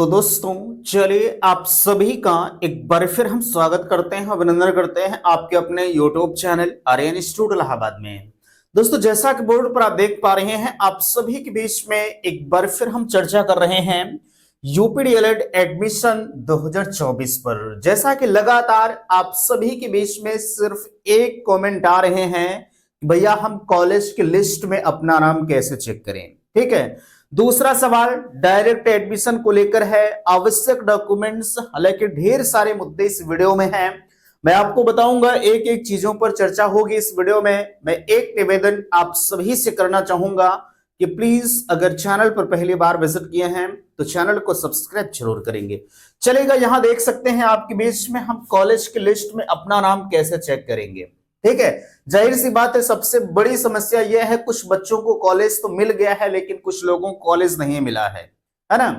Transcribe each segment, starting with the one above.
तो दोस्तों चलिए आप सभी का एक बार फिर हम स्वागत करते हैं, अभिनंदन करते हैं आपके अपने YouTube channel Aryan institute Allahabad में। दोस्तों जैसा कि बोर्ड पर आप देख पा रहे हैं, आप सभी के बीच में एक बार फिर हम चर्चा कर रहे हैं यूपी डीएलएड एडमिशन 2024 पर। जैसा कि लगातार आप सभी के बीच में सिर्फ एक कमेंट आ रहे हैं, भैया हम कॉलेज की लिस्ट में अपना नाम कैसे चेक करें। ठीक है, दूसरा सवाल डायरेक्ट एडमिशन को लेकर है, आवश्यक डॉक्यूमेंट्स। हालांकि ढेर सारे मुद्दे इस वीडियो में हैं, मैं आपको बताऊंगा, एक एक चीजों पर चर्चा होगी इस वीडियो में। मैं एक निवेदन आप सभी से करना चाहूंगा कि प्लीज अगर चैनल पर पहली बार विजिट किए हैं तो चैनल को सब्सक्राइब जरूर करेंगे। चलेगा, यहां देख सकते हैं आपके बीच में हम कॉलेज की लिस्ट में अपना नाम कैसे चेक करेंगे। ठीक है, जाहिर सी बात है, सबसे बड़ी समस्या यह है कुछ बच्चों को कॉलेज तो मिल गया है लेकिन कुछ लोगों को कॉलेज नहीं मिला है ना।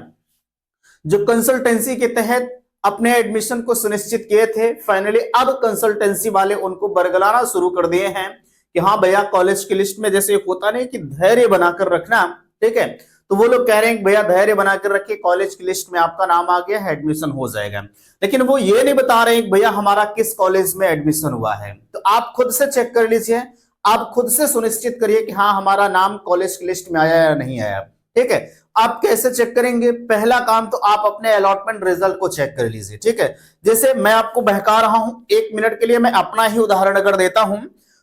जो कंसल्टेंसी के तहत अपने एडमिशन को सुनिश्चित किए थे, फाइनली अब कंसल्टेंसी वाले उनको बरगलाना शुरू कर दिए हैं कि हाँ भैया कॉलेज की लिस्ट में, जैसे होता नहीं कि धैर्य बनाकर रखना। ठीक है, तो वो लोग कह रहे हैं भैया धैर्य बनाकर रखिए, कॉलेज की लिस्ट में आपका नाम आ गया है, एडमिशन हो जाएगा। लेकिन वो ये नहीं बता रहे हैं भैया हमारा किस कॉलेज में एडमिशन हुआ है। तो आप खुद से चेक कर लीजिए, आप खुद से सुनिश्चित करिए कि हाँ हमारा नाम कॉलेज की लिस्ट में आया या नहीं आया। ठीक है, आप कैसे चेक करेंगे? पहला काम तो आप अपने अलॉटमेंट रिजल्ट को चेक कर लीजिए। ठीक है, जैसे मैं आपको बहका रहा हूं, एक मिनट के लिए मैं अपना ही उदाहरण अगर देता हूं,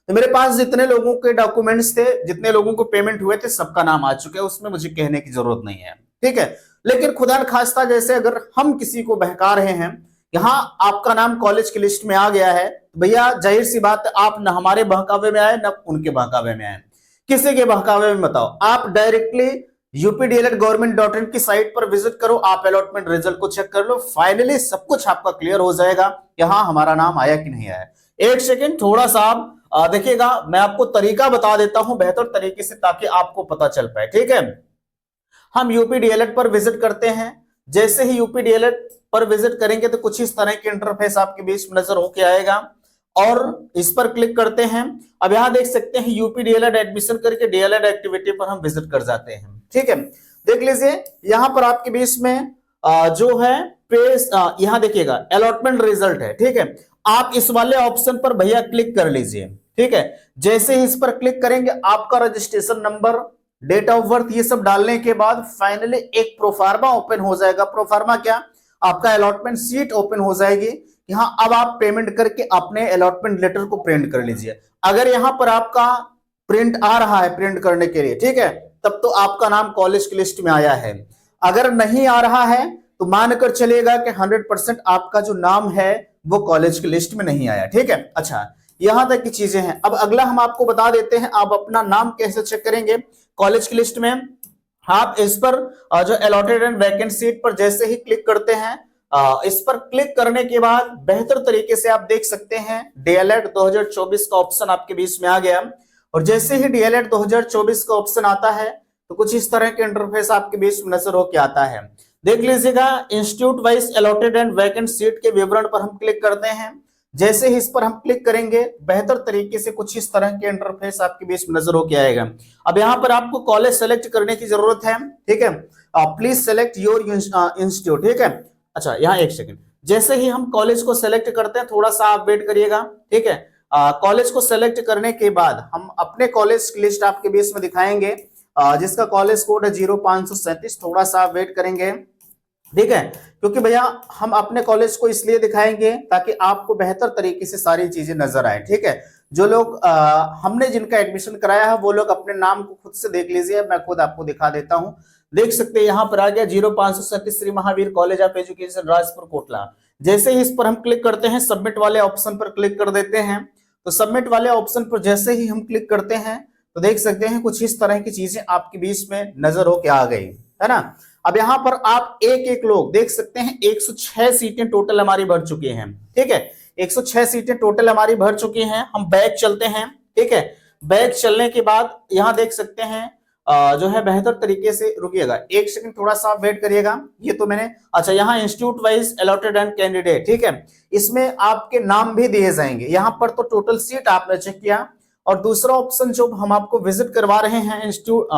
तो मेरे पास जितने लोगों के डॉक्यूमेंट्स थे, जितने लोगों को पेमेंट हुए थे, सबका नाम आ चुका है, उसमें मुझे कहने की जरूरत नहीं है। ठीक है, लेकिन खुदा न खास्ता जैसे अगर हम किसी को बहका रहे हैं, यहां आपका नाम कॉलेज की लिस्ट में आ गया है, तो भैया जाहिर सी बात है आप न हमारे बहकावे में आए न उनके बहकावे में आए, किसी के बहकावे में बताओ। आप डायरेक्टली updled.government.in की साइट पर विजिट करो, आप अलॉटमेंट रिजल्ट को चेक कर लो, फाइनली सब कुछ आपका क्लियर हो जाएगा कि हाँ हमारा नाम आया कि नहीं आया। एक सेकेंड थोड़ा सा आप देखिएगा, मैं आपको तरीका बता देता हूं बेहतर तरीके से ताकि आपको पता चल पाए। ठीक है, हम यूपी डीएलएड पर विजिट करते हैं, जैसे ही यूपी डीएलएड पर विजिट करेंगे तो कुछ इस तरह के इंटरफेस आपके बीच में नजर होके आएगा और इस पर क्लिक करते हैं। अब यहां देख सकते हैं यूपी डीएलएड एडमिशन करके डीएलएड एक्टिविटी पर हम विजिट कर जाते हैं। ठीक है, देख लीजिए यहां पर आपके बीच में जो है पेज, यहां देखिएगा अलॉटमेंट रिजल्ट है। ठीक है, आप इस वाले ऑप्शन पर भैया क्लिक कर लीजिए। ठीक है, जैसे ही इस पर क्लिक करेंगे आपका registration number, date of birth, ये सब डालने के बाद फाइनली एक प्रोफार्मा ओपन हो जाएगा। प्रोफार्मा क्या? आपका अलॉटमेंट सीट ओपन हो जाएगी। यहां अब आप पेमेंट करके अपने अलॉटमेंट लेटर को प्रिंट कर लीजिए। अगर यहां पर आपका प्रिंट आ रहा है प्रिंट करने के लिए, ठीक है, तब तो आपका नाम कॉलेज की लिस्ट में आया है। अगर नहीं आ रहा है तो मानकर चलेगा कि 100% आपका जो नाम है वो कॉलेज की लिस्ट में नहीं आया। ठीक है, अच्छा यहां तक की चीजें हैं। अब अगला हम आपको बता देते हैं आप अपना नाम कैसे चेक करेंगे कॉलेज की लिस्ट में। आप इस पर जो अलॉटेड एंड वैकेंट सीट पर जैसे ही क्लिक करते हैं, इस पर क्लिक करने के बाद बेहतर तरीके से आप देख सकते हैं डीएलएड 2024 का ऑप्शन आपके बीच में आ गया। और जैसे ही डीएलएड 2024 का ऑप्शन आता है तो कुछ इस तरह के इंटरफेस आपके बीच में नजर होकर आता है। देख लीजिएगा, institute wise allotted and vacant seat के विवरण पर हम क्लिक करते हैं। जैसे ही इस पर हम क्लिक करेंगे बेहतर तरीके से कुछ इस तरह के इंटरफेस आपके बीच में नजर होके आएगा। अब यहाँ पर आपको कॉलेज सेलेक्ट करने की जरूरत है। ठीक है, प्लीज सेलेक्ट योर इंस्टीट्यूट। ठीक है, अच्छा यहाँ एक सेकंड, जैसे ही हम कॉलेज को सेलेक्ट करते हैं थोड़ा सा आप वेट करिएगा। ठीक है, कॉलेज को सेलेक्ट करने के बाद हम अपने कॉलेज की लिस्ट आपके बीच में दिखाएंगे, जिसका कॉलेज कोड है 0537। थोड़ा सा आप वेट करेंगे। ठीक है, क्योंकि भैया हम अपने कॉलेज को इसलिए दिखाएंगे ताकि आपको बेहतर तरीके से सारी चीजें नजर आए। ठीक है, जो लोग हमने जिनका एडमिशन कराया है वो लोग अपने नाम को खुद से देख लीजिए, मैं खुद आपको दिखा देता हूं। देख सकते हैं यहाँ पर आ गया 0537 Shri Mahavir college of education Rajpur Kotla. जैसे ही इस पर हम क्लिक करते हैं, सबमिट वाले ऑप्शन पर क्लिक कर देते हैं। तो सबमिट वाले ऑप्शन पर जैसे ही हम क्लिक करते हैं तो देख सकते हैं कुछ इस तरह की चीजें आपके बीच में नजर होके आ गई है ना। अब यहाँ पर आप एक एक लोग देख सकते हैं 106 सीटें टोटल हमारी भर चुकी हैं। ठीक है, 106 सीटें टोटल हमारी भर चुकी हैं। हम बैक चलते हैं। ठीक है, बैक चलने के बाद यहाँ देख सकते हैं जो है बेहतर तरीके से, रुकिएगा एक सेकंड थोड़ा सा वेट करिएगा। ये तो मैंने, अच्छा यहाँ institute wise allotted and candidate, ठीक है, इसमें आपके नाम भी दिए जाएंगे। यहाँ पर तो टोटल सीट आपने चेक किया, और दूसरा ऑप्शन जो हम आपको विजिट करवा रहे हैं इंस्टीट्यूट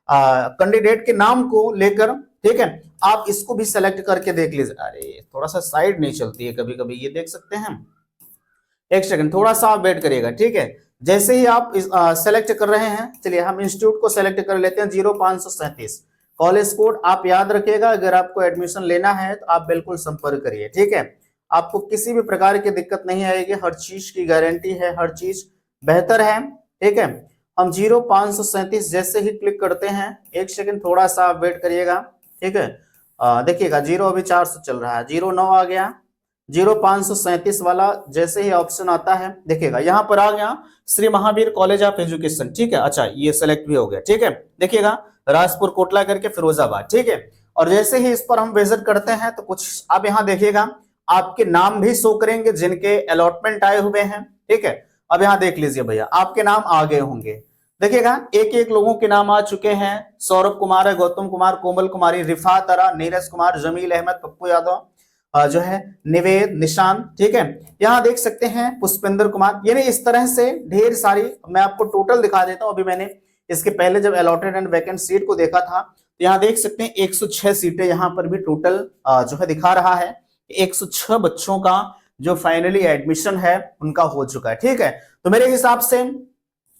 कैंडिडेट के नाम को लेकर, ठीक है, आप इसको भी सेलेक्ट करके देख लीजिए। अरे थोड़ा सा साइड नहीं चलती है कभी कभी, ये देख सकते हैं हम। एक सेकंड, थोड़ा सा आप वेट करिएगा, ठीक है। जैसे ही आप सेलेक्ट कर रहे हैं, चलिए हम इंस्टीट्यूट को सेलेक्ट कर लेते हैं। 0537 कॉलेज कोड आप याद रखिएगा। अगर आपको एडमिशन लेना है तो आप बिल्कुल संपर्क करिए, ठीक है। आपको किसी भी प्रकार की दिक्कत नहीं आएगी, हर चीज की गारंटी है, हर चीज बेहतर है, ठीक है। हम 0537 जैसे ही क्लिक करते हैं, एक सेकंड थोड़ा सा आप वेट करिएगा, ठीक है। देखिएगा 0 अभी 400 चल रहा है, 09 आ गया। 0537 वाला जैसे ही ऑप्शन आता है, देखिएगा यहाँ पर आ गया Shri Mahavir college of education, ठीक है। अच्छा ये सेलेक्ट भी हो गया, ठीक है। देखिएगा राजपुर कोटला करके फिरोजाबाद, ठीक है। और जैसे ही इस पर हम विजिट करते हैं तो कुछ अब यहाँ देखिएगा आपके नाम भी शो करेंगे जिनके अलॉटमेंट आए हुए हैं, ठीक है। अब यहाँ देख लीजिए भैया, आपके नाम आ गए होंगे, देखिएगा एक एक लोगों के नाम आ चुके हैं। सौरभ कुमार है, गौतम कुमार, कोमल कुमारी, रिफात अरा, नीरज कुमार, जमील अहमद, पप्पू यादव, जो है निवेद, निशांत, ठीक है। यहाँ देख सकते हैं पुष्पेंद्र कुमार, यानी इस तरह से ढेर सारी। मैं आपको टोटल दिखा देता हूँ। अभी मैंने इसके पहले जब अलॉटेड एंड वैकेंट सीट को देखा था तो यहाँ देख सकते हैं 106 सीटें यहाँ पर भी टोटल जो है दिखा रहा है। 106 बच्चों का जो फाइनली एडमिशन है उनका हो चुका है, ठीक है। तो मेरे हिसाब से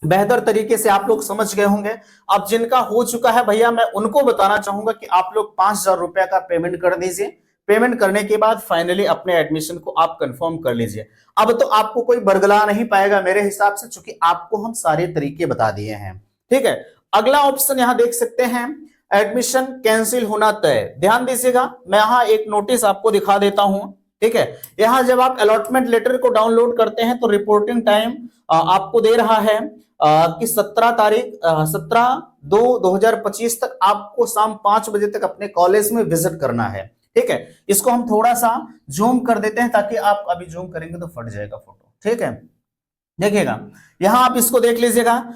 बेहतर तरीके से आप लोग समझ गए होंगे। अब जिनका हो चुका है भैया, मैं उनको बताना चाहूंगा कि आप लोग 5,000 रुपया का पेमेंट कर दीजिए। पेमेंट करने के बाद फाइनली अपने एडमिशन को आप कंफर्म कर लीजिए। अब तो आपको कोई बरगला नहीं पाएगा मेरे हिसाब से, क्योंकि आपको हम सारे तरीके बता दिए हैं, ठीक है। अगला ऑप्शन यहां देख सकते हैं, एडमिशन कैंसिल होना तय। ध्यान दीजिएगा, मैं यहां एक नोटिस आपको दिखा देता हूं, ठीक है। यहां जब आप अलॉटमेंट लेटर को डाउनलोड करते हैं तो रिपोर्टिंग टाइम आपको दे रहा है कि 17/2/2025 तक आपको शाम 5 बजे तक अपने कॉलेज में विजिट करना है, ठीक है। इसको हम थोड़ा सा जूम कर देते हैं ताकि आप अभी जूम करेंगे तो फट जाएगा फोटो, ठीक है। देखिएगा यहां आप इसको देख लीजिएगा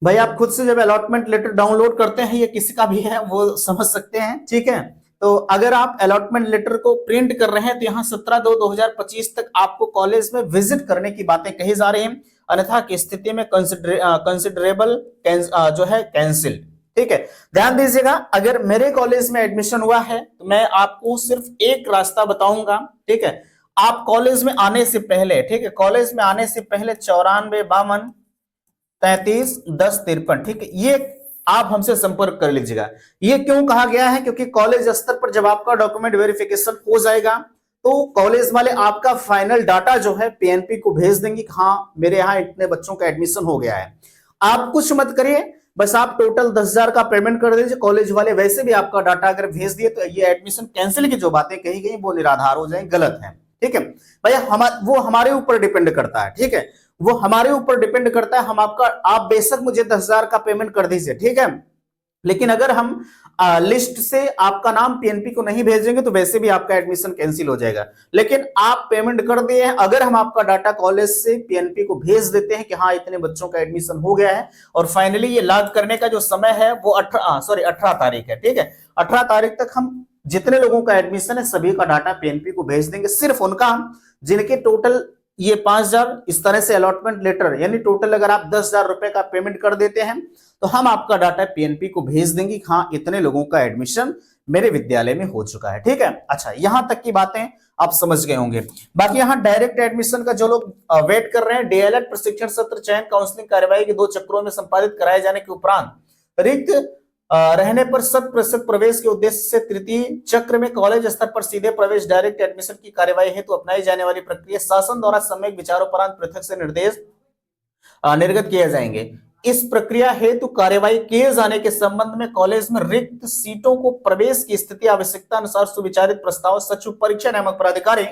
भाई, आप खुद से जब अलॉटमेंट लेटर डाउनलोड करते हैं, ये किसी का भी है वो समझ सकते हैं, ठीक है। तो अगर आप अलॉटमेंट लेटर को प्रिंट कर रहे हैं तो यहाँ 17/2/2025 तक आपको कॉलेज में विजिट करने की बातें कही जा रही हैं, अन्यथा की स्थिति में कंसिडरेबल जो है कैंसिल, ठीक है। ध्यान दीजिएगा, अगर मेरे कॉलेज में एडमिशन हुआ है तो मैं आपको सिर्फ एक रास्ता बताऊंगा, ठीक है। आप कॉलेज में आने से पहले, ठीक है, कॉलेज में आने से पहले 94 52 33 10 53, ठीक है, ये आप हमसे संपर्क कर लीजिएगा। ये क्यों कहा गया है, क्योंकि कॉलेज स्तर पर जब आपका डॉक्यूमेंट वेरिफिकेशन हो जाएगा तो कॉलेज वाले आपका फाइनल डाटा जो है पीएनपी को भेज देंगे कि हाँ मेरे यहाँ इतने बच्चों का एडमिशन हो गया है। आप कुछ मत करिए, बस आप टोटल 10,000 का पेमेंट कर दीजिए। कॉलेज वाले वैसे भी आपका डाटा अगर भेज दिए तो ये एडमिशन कैंसिल की जो बातें कही गई वो निराधार हो जाए, गलत है, ठीक है भैया। वो हमारे ऊपर डिपेंड करता है, ठीक है, वो हमारे ऊपर डिपेंड करता है। आप बेशक मुझे 10,000 का पेमेंट कर दीजिए, ठीक है, लेकिन अगर हम लिस्ट से आपका नाम पीएनपी को नहीं भेजेंगे तो वैसे भी आपका एडमिशन कैंसिल हो जाएगा। लेकिन आप पेमेंट कर दिए हैं, अगर हम आपका डाटा कॉलेज से पीएनपी को भेज देते हैं कि हाँ इतने बच्चों का एडमिशन हो गया है, और फाइनली ये लॉग करने का जो समय है वो 18 तारीख है, ठीक है। 18 तारीख तक हम जितने लोगों का एडमिशन है सभी का डाटा पीएनपी को भेज देंगे। सिर्फ उनका जिनके टोटल ये 5,000 इस तरह से अलॉटमेंट लेटर, यानी टोटल अगर आप 10,000 रुपए का पेमेंट कर देते हैं तो हम आपका डाटा पीएनपी को भेज देंगे, हाँ इतने लोगों का एडमिशन मेरे विद्यालय में हो चुका है, ठीक है। अच्छा यहां तक की बातें आप समझ गए होंगे। बाकी यहाँ डायरेक्ट एडमिशन का जो लोग वेट कर रहे हैं, डीएलएड प्रशिक्षण सत्र चयन काउंसलिंग कार्यवाही के 2 चक्रों में संपादित कराए जाने के उपरांत रिक्त रहने पर 100% प्रवेश के उद्देश्य से तृतीय चक्र में कॉलेज स्तर पर सीधे प्रवेश डायरेक्ट एडमिशन की कार्यवाही हेतु अपनाई जाने वाली प्रक्रिया शासन द्वारा सम्यक विचारोपरांत पृथक से निर्देश निर्गत किए जाएंगे। इस प्रक्रिया हेतु कार्यवाही किए जाने के संबंध में कॉलेज में रिक्त सीटों को प्रवेश की स्थिति आवश्यकता अनुसार सुविचारित प्रस्ताव सचिव परीक्षा नामक प्राधिकारी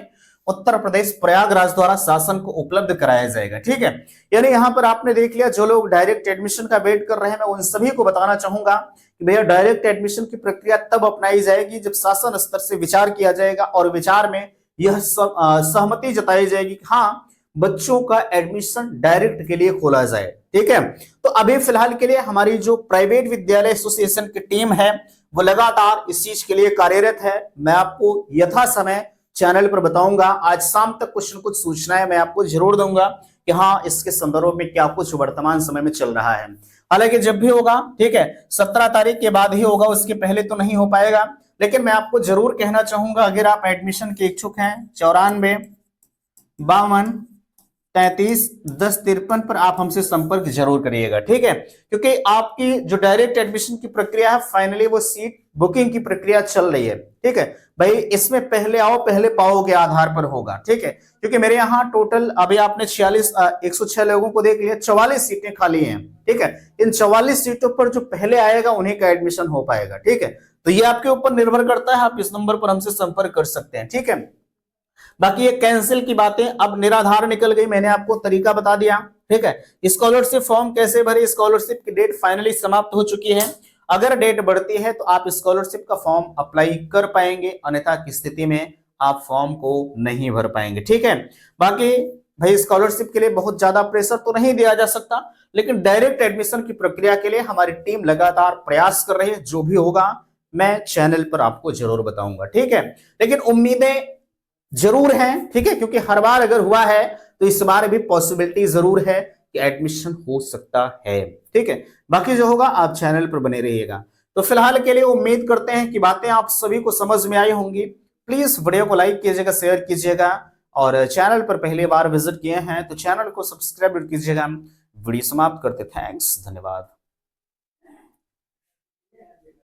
उत्तर प्रदेश प्रयागराज द्वारा शासन को उपलब्ध कराया जाएगा, ठीक है। यानी यहाँ पर आपने देख लिया, जो लोग डायरेक्ट एडमिशन का वेट कर रहे हैं मैं उन सभी को बताना चाहूंगा कि भैया डायरेक्ट एडमिशन की प्रक्रिया तब अपनाई जाएगी जब शासन स्तर से विचार किया जाएगा और विचार में यह सहमति जताई जाएगी कि हाँ बच्चों का एडमिशन डायरेक्ट के लिए खोला जाए, ठीक है। तो अभी फिलहाल के लिए हमारी जो प्राइवेट विद्यालय एसोसिएशन की टीम है वो लगातार इस चीज के लिए कार्यरत है। मैं आपको यथा समय चैनल पर बताऊंगा, आज शाम तक कुछ न कुछ सूचनाएं मैं आपको जरूर दूंगा कि हाँ इसके संदर्भ में क्या कुछ वर्तमान समय में चल रहा है। हालांकि जब भी होगा, ठीक है, 17 तारीख के बाद ही होगा, उसके पहले तो नहीं हो पाएगा। लेकिन मैं आपको जरूर कहना चाहूंगा, अगर आप एडमिशन के इच्छुक हैं 94 52 33 10 53 पर आप हमसे संपर्क जरूर करिएगा, ठीक है। क्योंकि आपकी जो डायरेक्ट एडमिशन की प्रक्रिया है, फाइनली वो सीट बुकिंग की प्रक्रिया चल रही है, ठीक है भाई। इसमें पहले आओ पहले पाओ के आधार पर होगा, ठीक है। क्योंकि मेरे यहाँ टोटल अभी आपने 106 लोगों को देख लिया, 44 सीटें खाली हैं, ठीक है। इन 44 सीटों पर जो पहले आएगा उन्हीं का एडमिशन हो पाएगा, ठीक है। तो ये आपके ऊपर निर्भर करता है, आप इस नंबर पर हमसे संपर्क कर सकते हैं, ठीक है। बाकी ये कैंसिल की बातें अब निराधार निकल गई, मैंने आपको तरीका बता दिया, ठीक है। स्कॉलरशिप फॉर्म कैसे भरे, स्कॉलरशिप की डेट फाइनली समाप्त हो चुकी है। अगर डेट बढ़ती है तो आप स्कॉलरशिप का फॉर्म अप्लाई कर पाएंगे, अन्यथा की स्थिति में आप फॉर्म को नहीं भर पाएंगे, ठीक है। बाकी भाई स्कॉलरशिप के लिए बहुत ज्यादा प्रेशर तो नहीं दिया जा सकता, लेकिन डायरेक्ट एडमिशन की प्रक्रिया के लिए हमारी टीम लगातार प्रयास कर रही है। जो भी होगा मैं चैनल पर आपको जरूर बताऊंगा, ठीक है। लेकिन उम्मीदें जरूर हैं, ठीक है, क्योंकि हर बार अगर हुआ है तो इस बार भी पॉसिबिलिटी जरूर है कि एडमिशन हो सकता है, ठीक है। बाकी जो होगा आप चैनल पर बने रहिएगा। तो फिलहाल के लिए उम्मीद करते हैं कि बातें आप सभी को समझ में आई होंगी। प्लीज वीडियो को लाइक कीजिएगा, शेयर कीजिएगा, और चैनल पर पहली बार विजिट किए हैं तो चैनल को सब्सक्राइब कीजिएगा। वीडियो समाप्त करते, थैंक्स, धन्यवाद।